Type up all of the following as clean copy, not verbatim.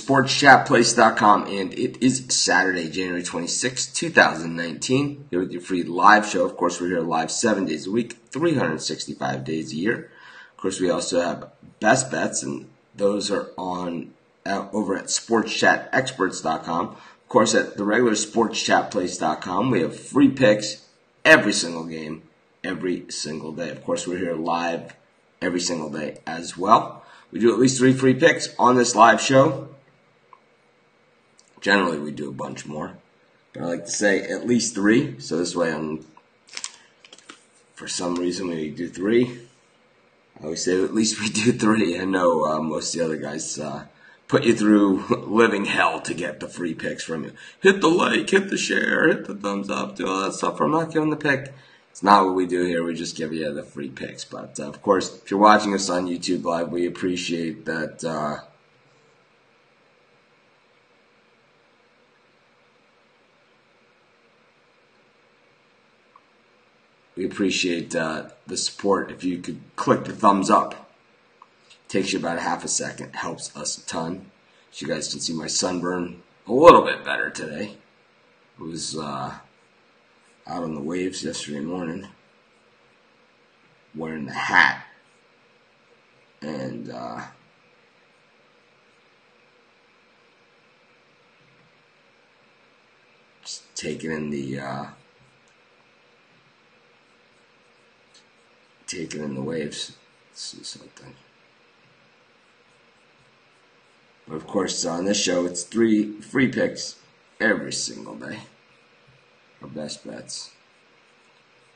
sportschatplace.com, and it is Saturday, January 26, 2019. Here with your free live show. Of course, we're here live 7 days a week, 365 days a year. Of course, we also have best bets, and those are on over at sportschatexperts.com. Of course, at the regular sportschatplace.com, we have free picks every single game, every single day. Of course, we're here live every single day as well. We do at least 3 free picks on this live show. Generally, we do a bunch more, but I like to say at least 3. So this way, for some reason, we do 3. I always say at least we do 3. I know most of the other guys put you through living hell to get the free picks from you. Hit the like, hit the share, hit the thumbs up, do all that stuff. I'm not giving the pick. It's not what we do here. We just give you the free picks. But, of course, if you're watching us on YouTube Live, we appreciate that. We appreciate the support. If you could click the thumbs up. It takes you about a half a second. It helps us a ton. As you guys can see, my sunburn a little bit better today. It was out on the waves yesterday morning, wearing the hat, and just taking in the waves. Let's see something. But of course, on this show, it's 3 free picks every single day. Our best bets.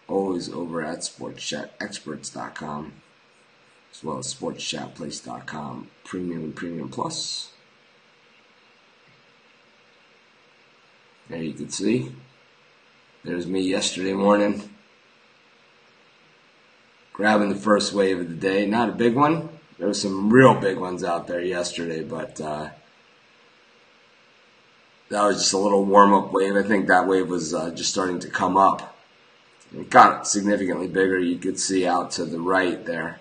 Always over at sportschatexperts.com, as well as sportschatplace.com, Premium and Premium Plus. There you can see. There's me yesterday morning, grabbing the first wave of the day. Not a big one. There were some real big ones out there yesterday, but that was just a little warm-up wave. I think that wave was just starting to come up. It got significantly bigger. You could see out to the right there.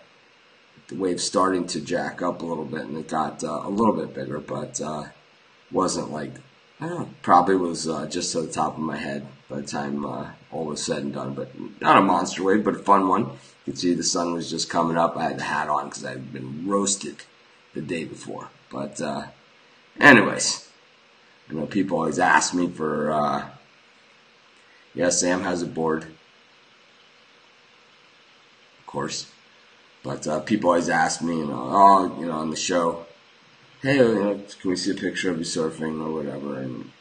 The wave starting to jack up a little bit, and it got a little bit bigger, but wasn't like, I don't know, probably was just to the top of my head by the time all was said and done. But not a monster wave, but a fun one. You could see the sun was just coming up. I had the hat on because I had been roasted the day before. But anyways, I know people always ask me for, yeah, Sam has a board, of course, but people always ask me, on the show, hey, can we see a picture of you surfing or whatever, and,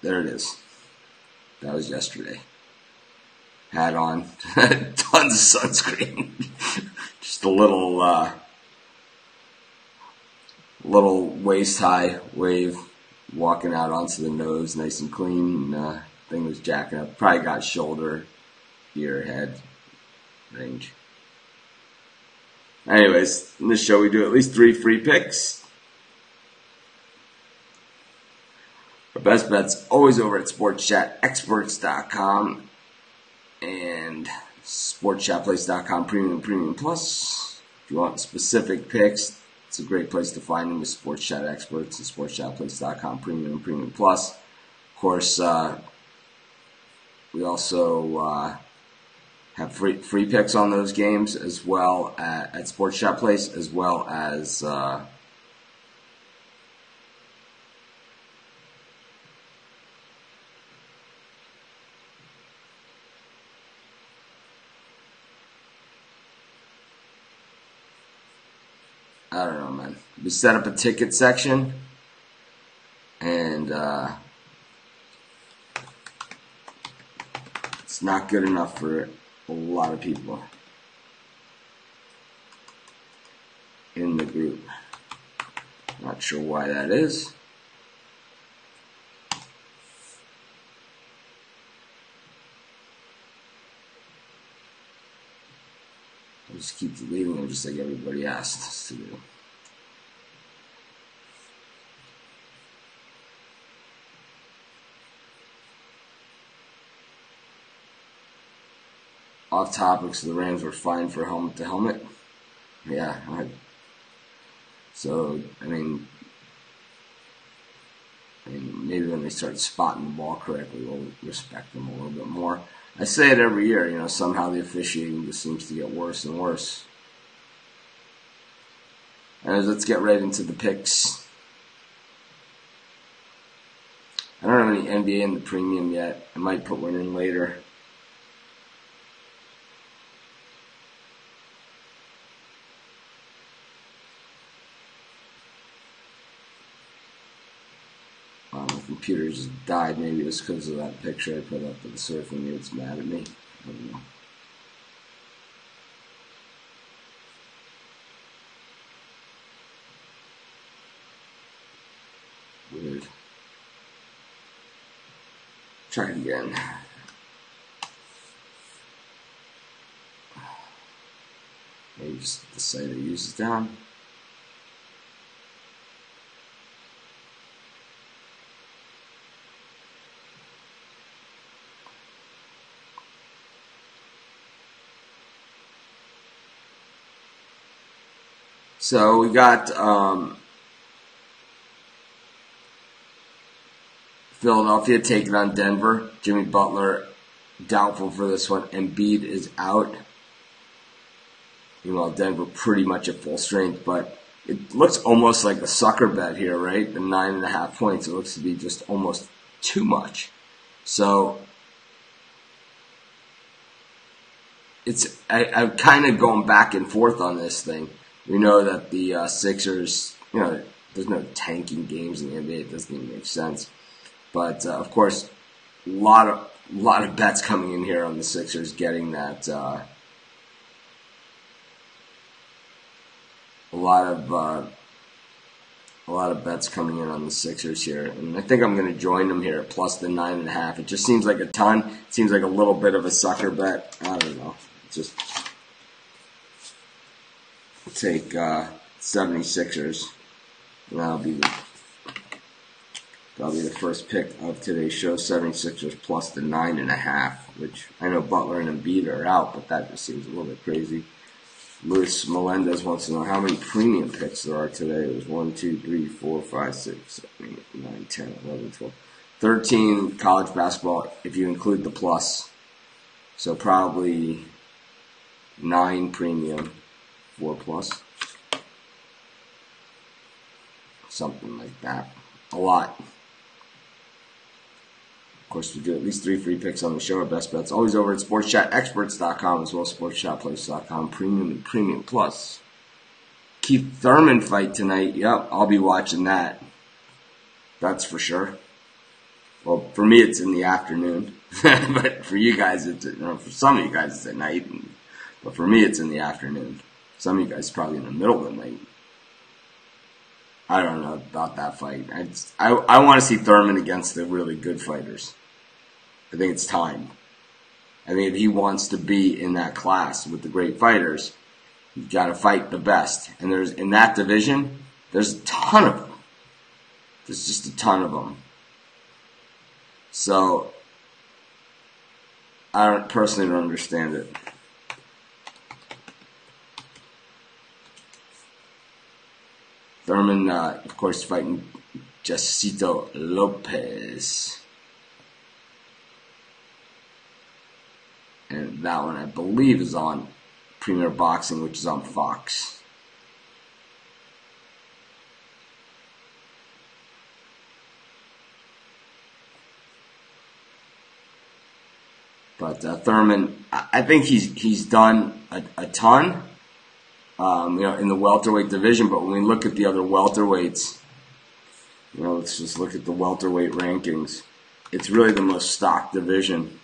there it is. That was yesterday. Hat on, tons of sunscreen, just a little waist-high wave walking out onto the nose, nice and clean. Thing was jacking up. Probably got shoulder, ear, head range. Anyways, in this show we do at least 3 free picks. Our best bet's always over at sportschatexperts.com and sportschatplace.com Premium Plus. If you want specific picks, it's a great place to find them with Sports Chat Experts and sportschatplace.com Premium Plus. Of course, we also have free picks on those games as well at Sports Chat Place, as well as I don't know, man. We set up a ticket section, and it's not good enough for a lot of people in the group. Not sure why that is. I'll just keep deleting them just like everybody asked us to do. Off topic, so the Rams were fined for helmet to helmet. Yeah, So, I mean, maybe when they start spotting the ball correctly, we'll respect them a little bit more. I say it every year, you know, somehow the officiating just seems to get worse and worse. And let's get right into the picks. I don't have any NBA in the premium yet. I might put one in later. My computer just died. Maybe it's because of that picture I put up of the surfing. It's mad at me. I don't know. Weird. Try it again. Maybe just the site I use is down. So we got Philadelphia taking on Denver. Jimmy Butler doubtful for this one. Embiid is out. Meanwhile, Denver pretty much at full strength, but it looks almost like a sucker bet here, right? The 9.5 points. It looks to be just almost too much. So I'm kind of going back and forth on this thing. We know that the Sixers, you know, there's no tanking games in the NBA. It doesn't even make sense. But of course, a lot of bets coming in here on the Sixers getting that. A lot of bets coming in on the Sixers here, and I think I'm going to join them here plus the 9.5. It just seems like a ton. It seems like a little bit of a sucker bet. I don't know. Just take 76ers, and that'll be the first pick of today's show. 76ers plus the 9.5, which I know Butler and Embiid are out, but that just seems a little bit crazy. Luis Melendez wants to know how many premium picks there are today. It was 1, 2, 3, 4, 5, 6, 7, 8, 9, 10, 11, 12, 13 college basketball if you include the plus. So probably 9 premium, 4 plus. Something like that. A lot. Of course, we do at least 3 free picks on the show. Our best bets always over at sportschatexperts.com as well as sportschatplace.com. Premium and Premium Plus. Keith Thurman fight tonight. Yep, I'll be watching that. That's for sure. Well, for me, it's in the afternoon. But for you guys, for some of you guys, it's at night. But for me, it's in the afternoon. Some of you guys probably in the middle of the night. I don't know about that fight. I want to see Thurman against the really good fighters. I think it's time. I think if he wants to be in that class with the great fighters, he's got to fight the best. And there's in that division, there's a ton of them. There's just a ton of them. So I personally don't understand it. Thurman, of course, fighting Jacito Lopez. And that one, I believe, is on Premier Boxing, which is on Fox. But Thurman, I think he's done a ton. In the welterweight division, but when we look at the other welterweights, let's just look at the welterweight rankings. It's really the most stocked division.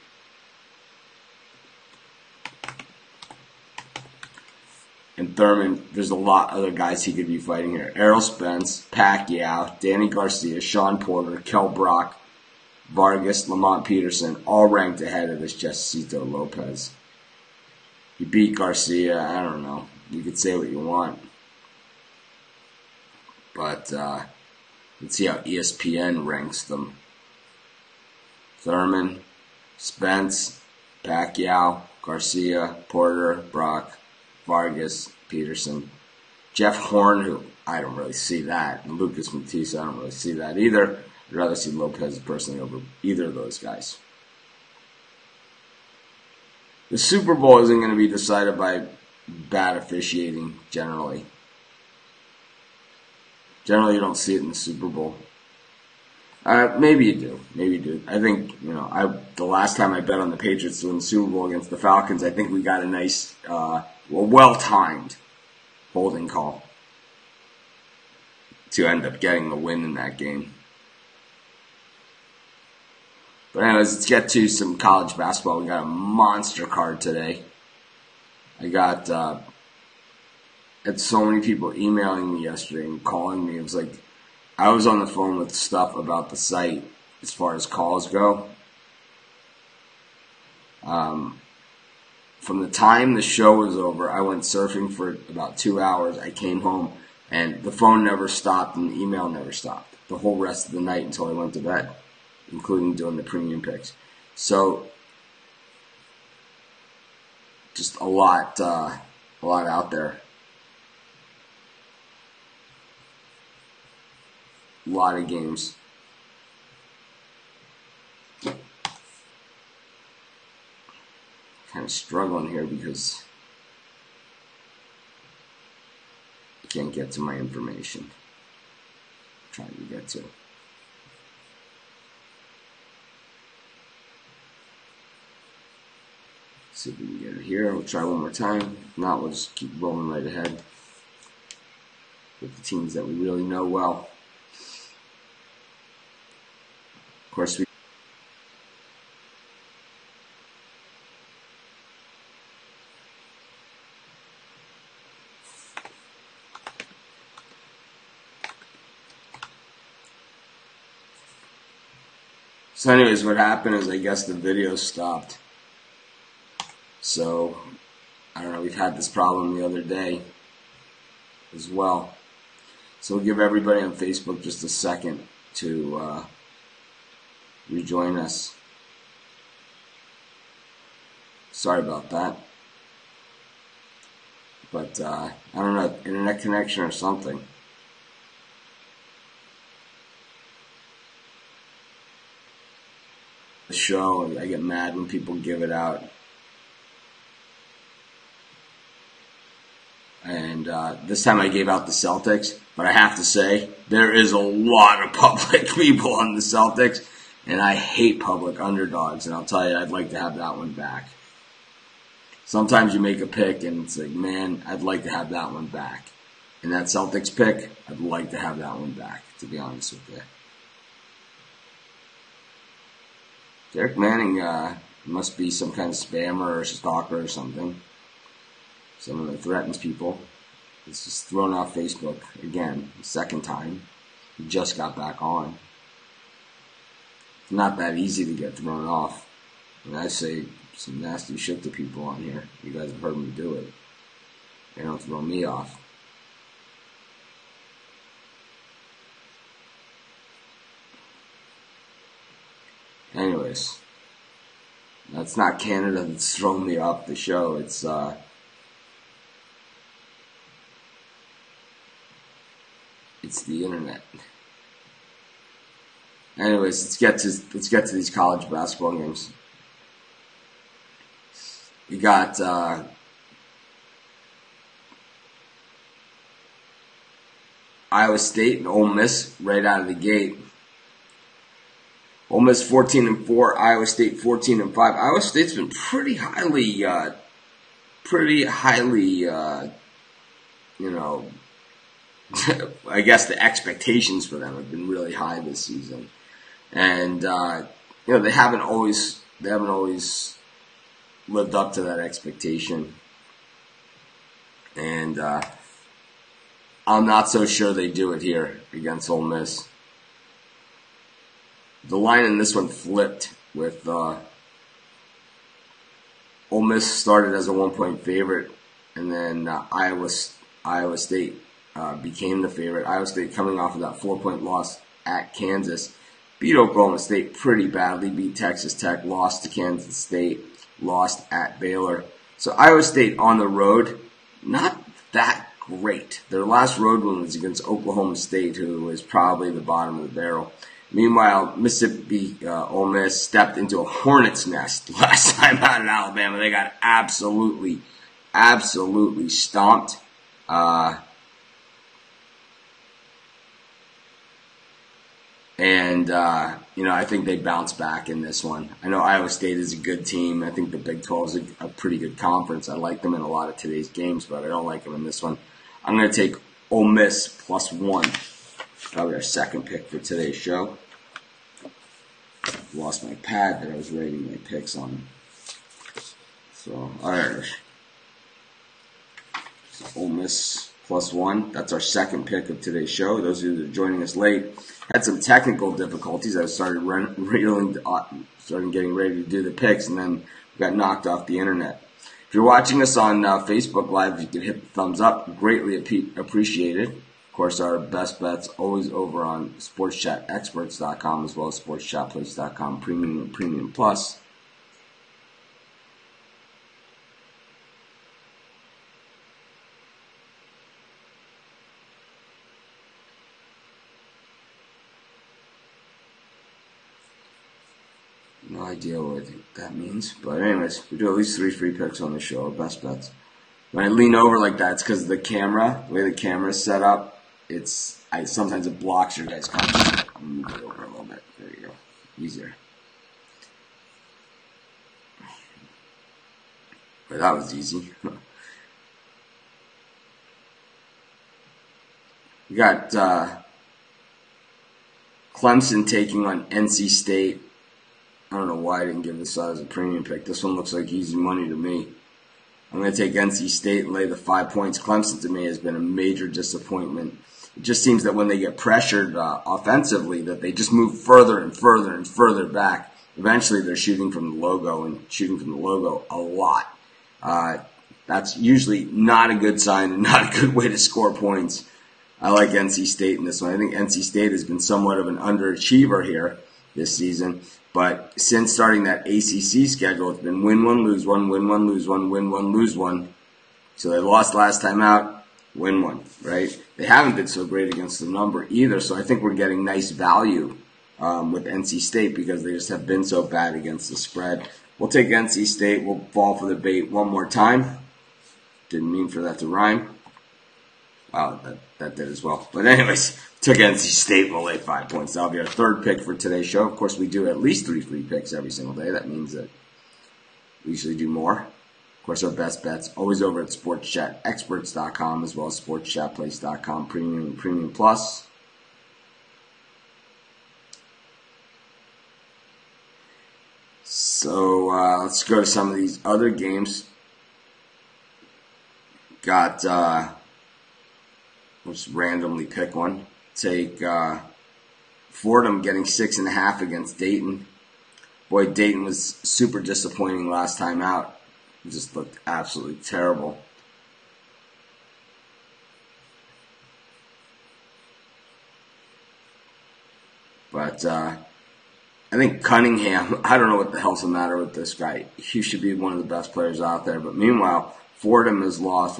And Thurman, there's a lot of other guys he could be fighting here. Errol Spence, Pacquiao, Danny Garcia, Sean Porter, Kell Brook, Vargas, Lamont Peterson, all ranked ahead of this Jacito Lopez. He beat Garcia, I don't know. You could say what you want. But let's see how ESPN ranks them. Thurman, Spence, Pacquiao, Garcia, Porter, Brock, Vargas, Peterson. Jeff Horn, who I don't really see that. And Lucas Matisse, I don't really see that either. I'd rather see Lopez personally over either of those guys. The Super Bowl isn't going to be decided by bad officiating, generally. Generally, you don't see it in the Super Bowl. Maybe you do. Maybe you do. I think, the last time I bet on the Patriots to win the Super Bowl against the Falcons, I think we got a nice, well-timed holding call to end up getting the win in that game. But anyways, let's get to some college basketball. We got a monster card today. I had so many people emailing me yesterday and calling me. It was like, I was on the phone with stuff about the site as far as calls go. From the time the show was over, I went surfing for about 2 hours. I came home, and the phone never stopped and the email never stopped the whole rest of the night until I went to bed, including doing the premium picks. So, just a lot out there. A lot of games. Kind of struggling here because I can't get to my information. I'm trying to get to. See if we can get it here. We'll try one more time. If not, we'll just keep rolling right ahead with the teams that we really know well. Of course, So anyways, what happened is I guess the video stopped. So, I don't know, we've had this problem the other day as well. So we'll give everybody on Facebook just a second to rejoin us. Sorry about that. But, I don't know, internet connection or something. The show, and I get mad when people give it out. And this time I gave out the Celtics, but I have to say, there is a lot of public people on the Celtics, and I hate public underdogs, and I'll tell you, I'd like to have that one back. Sometimes you make a pick, and it's like, man, I'd like to have that one back. And that Celtics pick, I'd like to have that one back, to be honest with you. Derek Manning must be some kind of spammer or stalker or something. Someone that threatens people. It's just thrown off Facebook again, the second time. He just got back on. It's not that easy to get thrown off. And I say some nasty shit to people on here. You guys have heard me do it. They don't throw me off. Anyways, that's not Canada that's thrown me off the show. It's the internet. Anyways, let's get to these college basketball games. We got Iowa State and Ole Miss right out of the gate. Ole Miss 14-4, Iowa State 14-5. Iowa State's been pretty highly, I guess the expectations for them have been really high this season, and they haven't always lived up to that expectation, and I'm not so sure they do it here against Ole Miss. The line in this one flipped with Ole Miss started as a 1-point favorite, and then Iowa State became the favorite. Iowa State coming off of that 4-point loss at Kansas, beat Oklahoma State pretty badly, beat Texas Tech, lost to Kansas State, lost at Baylor. So Iowa State on the road, not that great. Their last road win was against Oklahoma State, who was probably the bottom of the barrel. Meanwhile, Mississippi Ole Miss stepped into a hornet's nest last time out in Alabama. They got absolutely stomped. I think they bounce back in this one. I know Iowa State is a good team. I think the Big 12 is a pretty good conference. I like them in a lot of today's games, but I don't like them in this one. I'm going to take Ole Miss +1. Probably our second pick for today's show. Lost my pad that I was writing my picks on. So, alright. Ole Miss +1. That's our second pick of today's show. Those of you that are joining us late, had some technical difficulties. I started getting ready to do the picks, and then got knocked off the internet. If you're watching us on Facebook Live, you can hit the thumbs up. Greatly appreciated. Of course, our best bets always over on sportschatexperts.com as well as sportschatplace.com Premium and Premium Plus. No idea what I think that means. But anyways, we do at least 3 free picks on the show, our best bets. When I lean over like that, it's because of the camera, the way the camera is set up. Sometimes it blocks your guys' content. I'll move it over a little bit. There you go. Easier. But that was easy. We got Clemson taking on NC State. I don't know why I didn't give this out as a premium pick. This one looks like easy money to me. I'm going to take NC State and lay the 5 points. Clemson, to me, has been a major disappointment. It just seems that when they get pressured offensively, that they just move further and further and further back. Eventually, they're shooting from the logo a lot. That's usually not a good sign and not a good way to score points. I like NC State in this one. I think NC State has been somewhat of an underachiever here this season. But since starting that ACC schedule, it's been win one, lose one, win one, lose one, win one, lose one. So they lost last time out, win one, right? They haven't been so great against the number either. So I think we're getting nice value with NC State because they just have been so bad against the spread. We'll take NC State. We'll fall for the bait one more time. Didn't mean for that to rhyme. Wow, that did as well. But anyways, took NC State. We'll lay 5 points. That'll be our third pick for today's show. Of course, we do at least 3 free picks every single day. That means that we usually do more. Of course, our best bets always over at sportschatexperts.com as well as sportschatplace.com Premium and Premium Plus. So let's go to some of these other games. Got we'll just randomly pick one. Take Fordham getting 6.5 against Dayton. Boy, Dayton was super disappointing last time out. It just looked absolutely terrible. But I think Cunningham, I don't know what the hell's the matter with this guy. He should be one of the best players out there. But meanwhile, Fordham has lost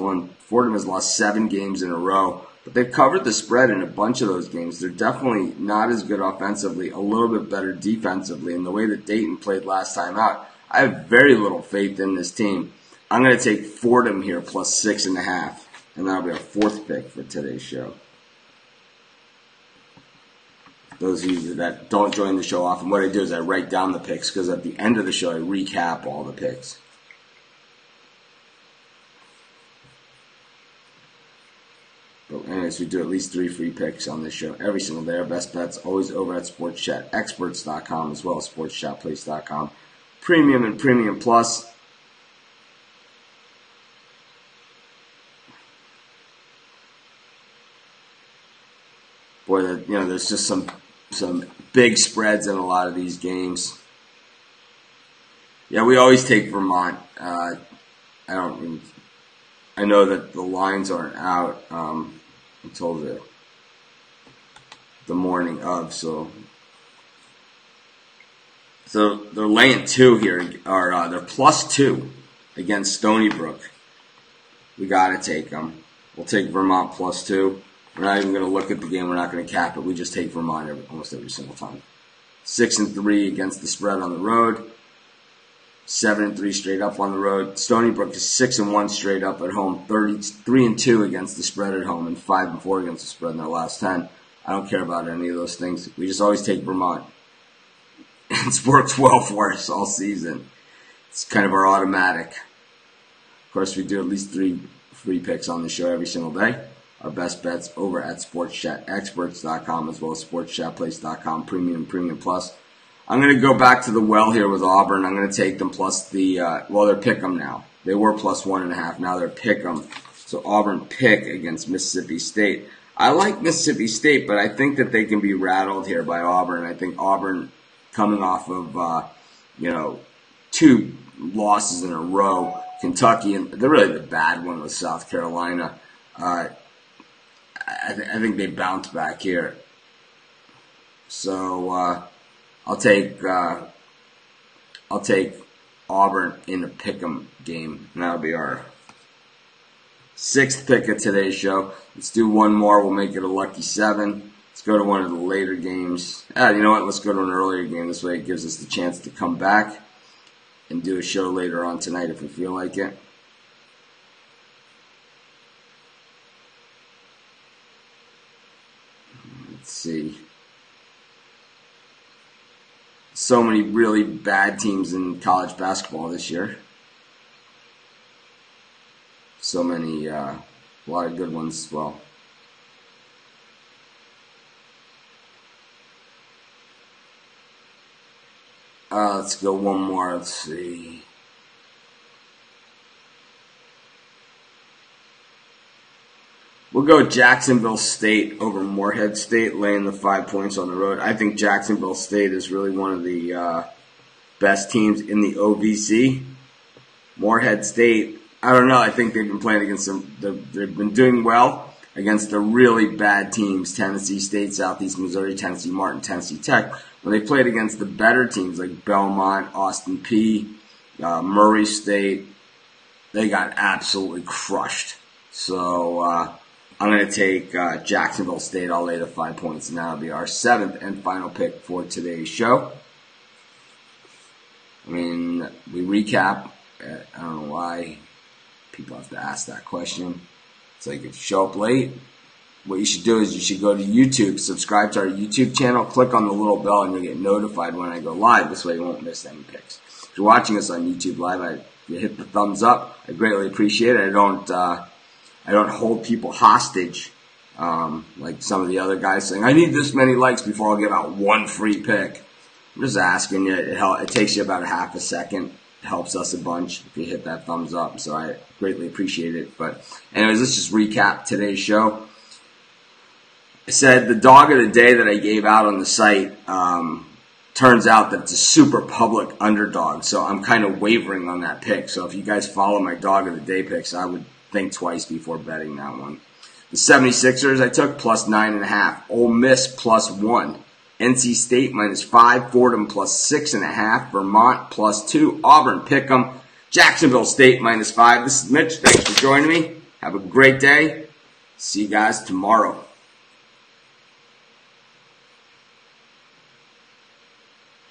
7 games in a row. But they've covered the spread in a bunch of those games. They're definitely not as good offensively, a little bit better defensively. And the way that Dayton played last time out, I have very little faith in this team. I'm going to take Fordham here plus 6.5. And that'll be our fourth pick for today's show. Those of you that don't join the show often, what I do is I write down the picks because at the end of the show I recap all the picks. But anyways, we do at least 3 free picks on this show every single day. Our best bets always over at sportschatexperts.com as well as sportschatplace.com. Premium and Premium Plus. Boy, there's just some big spreads in a lot of these games. Yeah, we always take Vermont. I know that the lines aren't out until the morning of, so they're laying 2 here, or they're +2 against Stony Brook. We gotta take them. We'll take Vermont +2. We're not even going to look at the game. We're not going to cap it. We just take Vermont almost every single time. 6-3 against the spread on the road. 7-3 straight up on the road. Stony Brook is 6-1 straight up at home. 33-2 against the spread at home, and 5-4 against the spread in their last 10. I don't care about any of those things. We just always take Vermont. It's worked well for us all season. It's kind of our automatic. Of course, we do at least 3 free picks on the show every single day. Our best bets over at sportschatexperts.com as well as sportschatplace.com, Premium Plus. I'm going to go back to the well here with Auburn. I'm going to take them plus the, they're pick 'em now. They were plus 1.5. Now they're pick 'em. So Auburn pick against Mississippi State. I like Mississippi State, but I think that they can be rattled here by Auburn. I think Auburn, coming off of, 2 losses in a row, Kentucky, and they're really the bad one with South Carolina. I think they bounce back here. So I'll take Auburn in a pick'em game, and that'll be our 6th pick of today's show. Let's do one more. We'll make it a lucky 7. Let's go to one of the later games. You know what? Let's go to an earlier game. This way it gives us the chance to come back and do a show later on tonight if we feel like it. Let's see. So many really bad teams in college basketball this year. So many, a lot of good ones as well. Let's go one more. Let's see. We'll go Jacksonville State over Morehead State, laying the 5 points on the road. I think Jacksonville State is really one of the best teams in the OVC. Morehead State, I don't know. I think they've been playing against them. They've been doing well against the really bad teams, Tennessee State, Southeast Missouri, Tennessee Martin, Tennessee Tech. When they played against the better teams like Belmont, Austin Peay, Murray State, they got absolutely crushed. So I'm going to take Jacksonville State. I'll lay the 5 points, and that'll be our 7th and final pick for today's show. I mean, we recap. I don't know why people have to ask that question. It's like if you show up late, what you should do is you should go to YouTube, subscribe to our YouTube channel, click on the little bell, and you'll get notified when I go live. This way you won't miss any picks. If you're watching us on YouTube Live, you hit the thumbs up. I greatly appreciate it. I don't hold people hostage like some of the other guys saying, I need this many likes before I'll give out one free pick. I'm just asking you. It takes you about a half a second. It helps us a bunch if you hit that thumbs up. So I greatly appreciate it. But anyways, let's just recap today's show. I said the dog of the day that I gave out on the site turns out that it's a super public underdog. So I'm kind of wavering on that pick. So if you guys follow my dog of the day picks, I would think twice before betting that one. The 76ers I took plus 9.5. Ole Miss plus 1. NC State -5. Fordham plus 6.5. Vermont plus 2. Auburn pick'em. Jacksonville State -5. This is Mitch. Thanks for joining me. Have a great day. See you guys tomorrow.